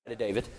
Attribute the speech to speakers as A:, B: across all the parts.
A: To David.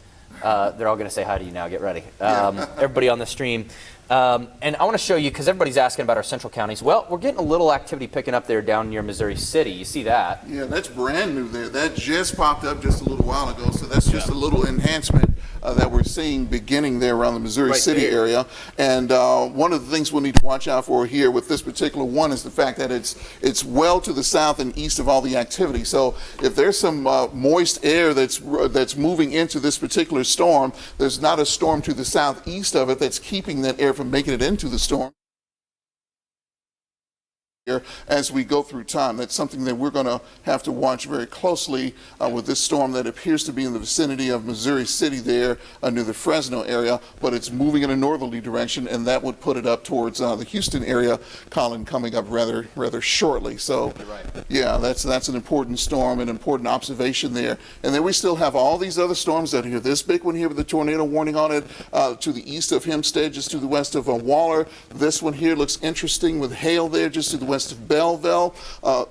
A: They're all going to say hi to you now. Get ready. Everybody on the stream. And I want to show you, because everybody's asking about our central counties. Well, we're getting a little activity picking up there down near Missouri City. You see that?
B: Yeah, that's brand new there. That just popped up just a little while ago. So that's just a little enhancement that we're seeing beginning there around the Missouri City area. And one of the things we'll need to watch out for here with this particular one is the fact that it's well to the south and east of all the activity. So if there's some moist air that's moving into this particular storm, there's not a storm to the southeast of it that's keeping that air from making it into the storm. As we go through time, that's something that we're going to have to watch very closely with this storm that appears to be in the vicinity of Missouri City there near the Fresno area, but it's moving in a northerly direction, and that would put it up towards the Houston area, Colin, coming up rather shortly. So yeah, that's an important storm, an important observation there. And then we still have all these other storms that are here. This big one here with the tornado warning on it to the east of Hempstead, just to the west of Waller. This one here looks interesting with hail there just to the west of Belleville,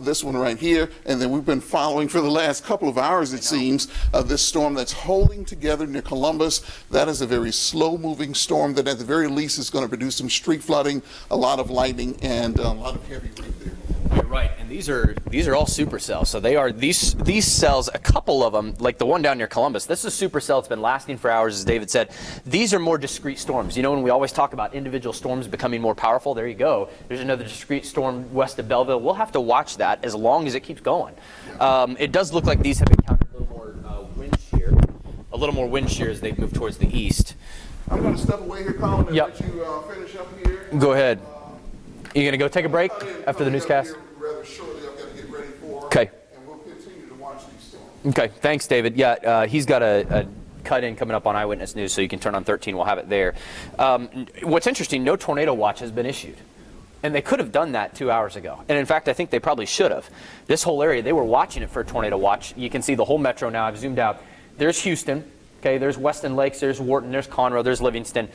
B: this one right here, and then we've been following for the last couple of hours, it seems, this storm that's holding together near Columbus. That is a very slow-moving storm that at the very least is going to produce some street flooding, a lot of lightning, and a lot of heavy rain there.
A: You're right, and these are all supercells. So they are these cells. A couple of them, like the one down near Columbus, this is a supercell. It's been lasting for hours, as David said. These are more discrete storms. You know, when we always talk about individual storms becoming more powerful, there you go. There's another discrete storm west of Belleville. We'll have to watch that as long as it keeps going. It does look like these have encountered a little more wind shear as they move towards the east.
B: I'm going to step away here, Colin, and let you finish up here.
A: Go ahead. You going to go take a break after the newscast?
B: Rather shortly, I've got to get ready for.
A: Okay.
B: And we'll continue to watch these storms.
A: Okay. Thanks, David. Yeah, he's got a cut-in coming up on Eyewitness News, so you can turn on 13. We'll have it there. What's interesting, no tornado watch has been issued. And they could have done that 2 hours ago. And in fact, I think they probably should have. This whole area, they were watching it for a tornado watch. You can see the whole metro now. I've zoomed out. There's Houston. Okay, there's Weston Lakes. There's Wharton. There's Conroe. There's Livingston.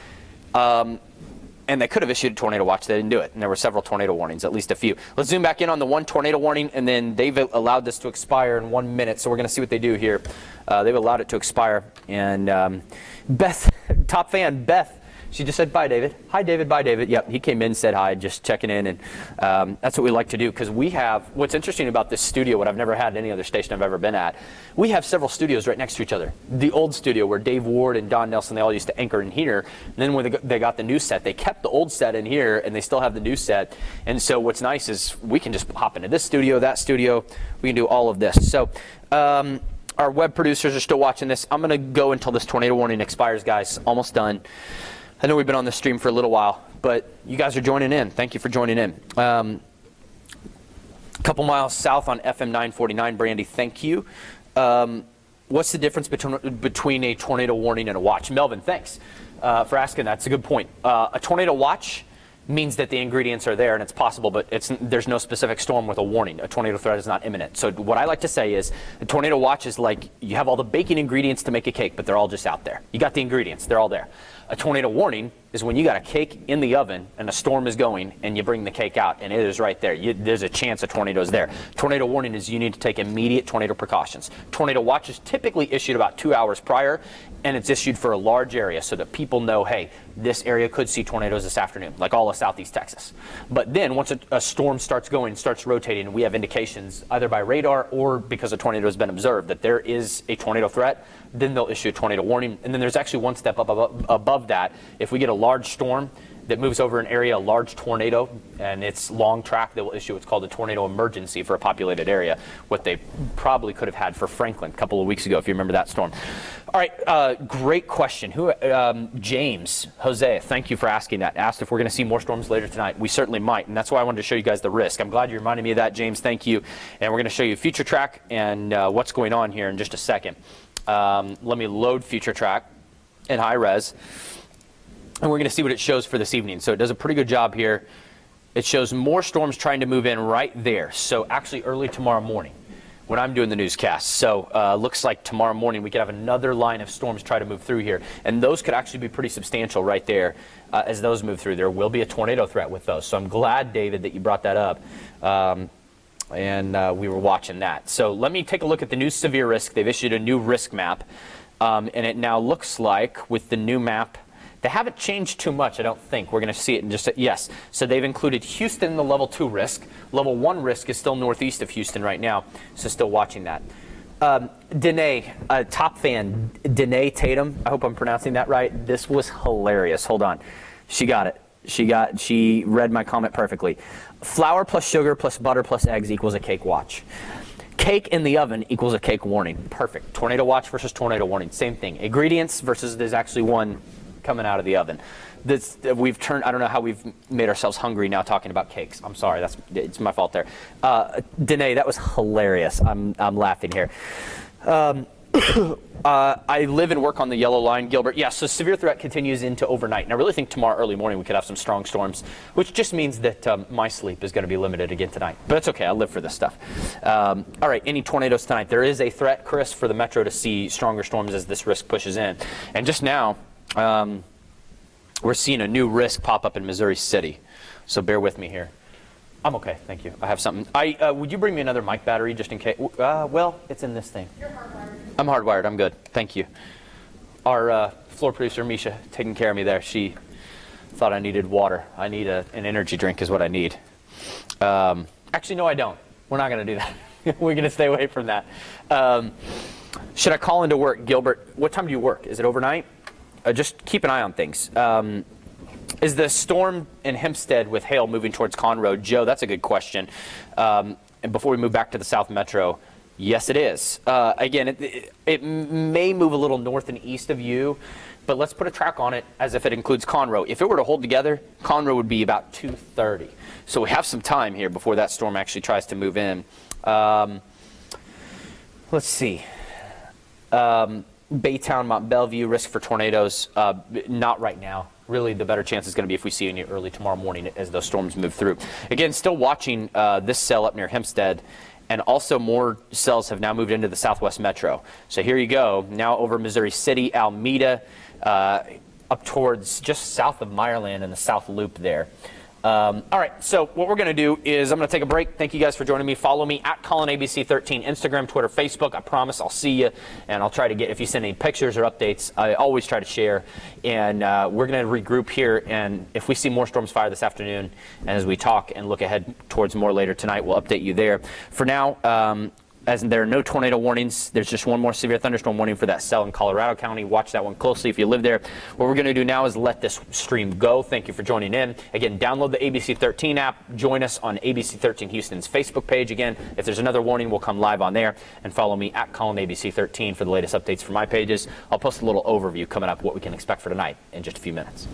A: And they could have issued a tornado watch. They didn't do it. And there were several tornado warnings, at least a few. Let's zoom back in on the one tornado warning, and then they've allowed this to expire in 1 minute. So we're going to see what they do here. They've allowed it to expire. And Beth, top fan, Beth, she just said, bye, David. Hi, David. Bye, David. Yep, he came in, said hi, just checking in. And that's what we like to do, because we have, what's interesting about this studio, what I've never had at any other station I've ever been at, we have several studios right next to each other. The old studio where Dave Ward and Don Nelson, they all used to anchor in here. And then when they got the new set, they kept the old set in here, and they still have the new set. And so what's nice is we can just hop into this studio, that studio. We can do all of this. So our web producers are still watching this. I'm going to go until this tornado warning expires, guys. Almost done. I know we've been on this stream for a little while, but you guys are joining in. Thank you for joining in. A couple miles south on FM 949, Brandy, thank you. What's the difference between a tornado warning and a watch? Melvin, thanks for asking that. It's a good point. A tornado watch means that the ingredients are there and it's possible, but there's no specific storm with a warning. A tornado threat is not imminent. So what I like to say is a tornado watch is like you have all the baking ingredients to make a cake, but they're all just out there. You got the ingredients, they're all there. A tornado warning is when you got a cake in the oven and a storm is going and you bring the cake out and it is right there. There's a chance a tornado is there. Tornado warning is you need to take immediate tornado precautions. Tornado watch is typically issued about 2 hours prior, and it's issued for a large area so that people know, hey, this area could see tornadoes this afternoon, like all of Southeast Texas. But then once a storm starts going, starts rotating, and we have indications either by radar or because a tornado has been observed that there is a tornado threat, then they'll issue a tornado warning. And then there's actually one step above that. If we get a large storm that moves over an area, a large tornado, and it's long track, they will issue what's called a tornado emergency for a populated area, what they probably could have had for Franklin a couple of weeks ago, if you remember that storm. All right, great question. James, Jose, thank you for asking that. Asked if we're going to see more storms later tonight. We certainly might, and that's why I wanted to show you guys the risk. I'm glad you reminded me of that, James. Thank you. And we're going to show you future track and what's going on here in just a second. Let me load future track in high res. And we're going to see what it shows for this evening. So it does a pretty good job here. It shows more storms trying to move in right there. So actually early tomorrow morning when I'm doing the newscast. So looks like tomorrow morning we could have another line of storms try to move through here. And those could actually be pretty substantial right there as those move through. There will be a tornado threat with those. So I'm glad, David, that you brought that up. And we were watching that. So let me take a look at the new severe risk. They've issued a new risk map. And it now looks like with the new map, they haven't changed too much, I don't think. We're going to see it in just a, yes. So they've included Houston in the level 2 risk. Level 1 risk is still northeast of Houston right now, so still watching that. Danae, top fan, Danae Tatum, I hope I'm pronouncing that right. This was hilarious. Hold on. She got it. She read my comment perfectly. Flour plus sugar plus butter plus eggs equals a cake watch. Cake in the oven equals a cake warning. Perfect. Tornado watch versus tornado warning. Same thing. Ingredients versus there's actually one coming out of the oven. We've turned, I don't know how we've made ourselves hungry now talking about cakes. I'm sorry, it's my fault there. Danae, that was hilarious. I'm laughing here. I live and work on the yellow line, Gilbert. Yeah, so severe threat continues into overnight. And I really think tomorrow early morning we could have some strong storms, which just means that my sleep is going to be limited again tonight. But it's okay, I live for this stuff. All right, any tornadoes tonight? There is a threat, Chris, for the metro to see stronger storms as this risk pushes in. And just now, we're seeing a new risk pop up in Missouri City. So bear with me here. I'm okay, thank you. I have something. Would you bring me another mic battery just in case? Well, it's in this thing.
C: You're hardwired.
A: I'm hardwired. I'm good. Thank you. Our floor producer, Misha, taking care of me there. She thought I needed water. I need an energy drink is what I need. Actually, no, I don't. We're not going to do that. We're going to stay away from that. Should I call into work, Gilbert? What time do you work? Is it overnight? Just keep an eye on things. Is the storm in Hempstead with hail moving towards Conroe? Joe, that's a good question. And before we move back to the South Metro, yes, it is. Again, it may move a little north and east of you, but let's put a track on it as if it includes Conroe. If it were to hold together, Conroe would be about 2:30. So we have some time here before that storm actually tries to move in. Let's see. Baytown, Mont Bellevue, risk for tornadoes, not right now. Really, the better chance is going to be if we see any early tomorrow morning as those storms move through. Again, still watching this cell up near Hempstead, and also more cells have now moved into the Southwest Metro. So here you go, now over Missouri City, Alameda, up towards just south of Meyerland and the South Loop there. All right, so what we're going to do is I'm going to take a break. Thank you guys for joining me. Follow me at ColinABC13, Instagram, Twitter, Facebook. I promise I'll see you, and I'll try to get, if you send any pictures or updates, I always try to share. And we're going to regroup here, and if we see more storms fire this afternoon, and as we talk and look ahead towards more later tonight, we'll update you there. For now, as there are no tornado warnings, there's just one more severe thunderstorm warning for that cell in Colorado County. Watch that one closely if you live there. What we're going to do now is let this stream go. Thank you for joining in. Again, download the ABC13 app. Join us on ABC13 Houston's Facebook page. Again, if there's another warning, we'll come live on there. And follow me at ColinABC13 for the latest updates from my pages. I'll post a little overview coming up what we can expect for tonight in just a few minutes.